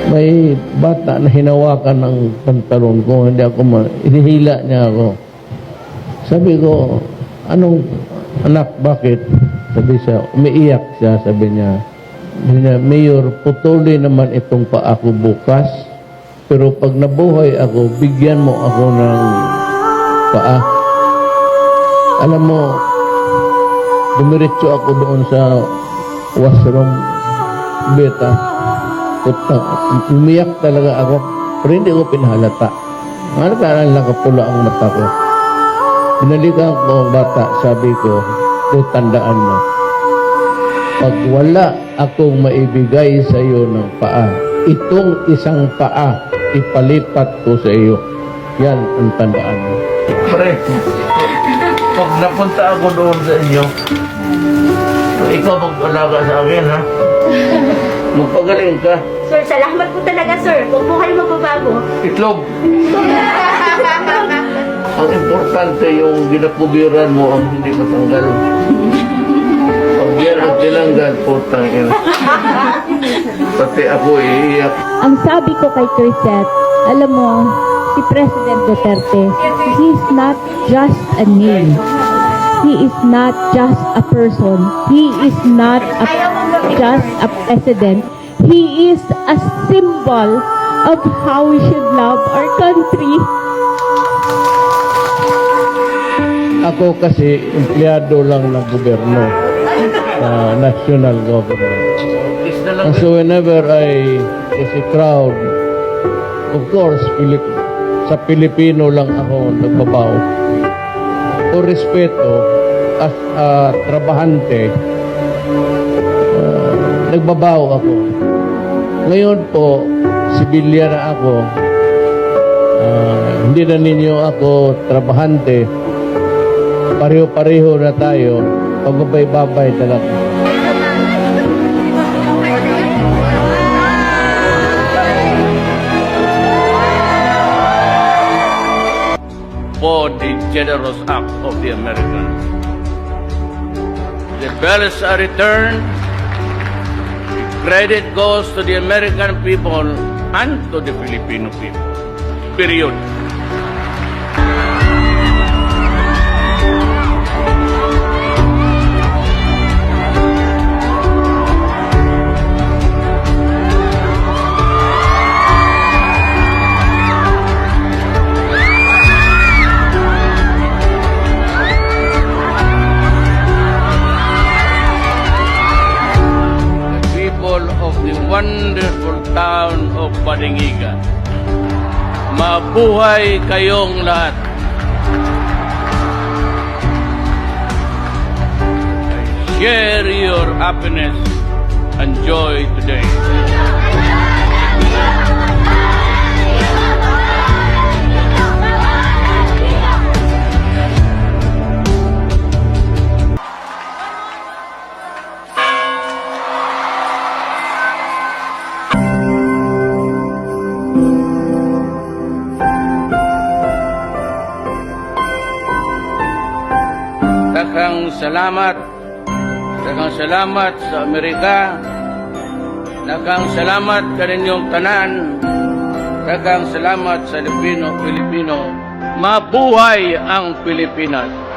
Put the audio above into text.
may bata na hinawakan ng pantalon ko, hindi ako inihila niya ako. Sabi ko, anong anak, bakit? Sabi siya, umiiyak siya, sabi niya, Mayor, putuli naman itong paa ko bukas, pero pag nabuhay ako, bigyan mo ako ng paa. Alam mo, dumiretso ako doon sa washroom, beta. Umiyak talaga ako, pero hindi ko pinahalata. Halata lang nakapula ang mata ko. Binalikan ko ang bata, sabi ko, tandaan mo, pag wala akong maibigay sa iyo ng paa, itong isang paa, ipalipat ko sa iyo. Yan ang tandaan mo. Pre, pag napunta ako doon sa inyo, ikaw mag-alaga sa akin, ha? Magpagaling ka. Sir, salamat po talaga, sir. Huwag po kayo magbabago. Itlog. Ang importante yung ginapugiran mo ang hindi matanggal. Pag yan ang tinanggal, putang ina. Pati ako iiyak. Ang sabi ko kay Crisette, alam mo, si President Duterte, he's not just a name. He is not just a person. He is not just a president. He is a symbol of how we should love our country. Ako kasi, empleyado lang ng gobyerno, national government. And so whenever I see crowd, of course, sa Pilipino lang ako nagbabaw. O respeto, as a trabahante, nagbabaw ako. Ngayon po, sibilya na ako. Hindi na ninyo ako trabahante. Pareho-pareho na tayo. Pagbabay-babay talaga. For the generous act of the Americans. The bells are returned. Credit goes to the American people and to the Filipino people. Period. Of the wonderful town of Balingiga. Mabuhay kayong lahat. Share your happiness and joy today. Daghang salamat sa Amerika. Daghang salamat kaninyong tanan. Daghang salamat sa Pilipino. Mabuhay ang Pilipinas.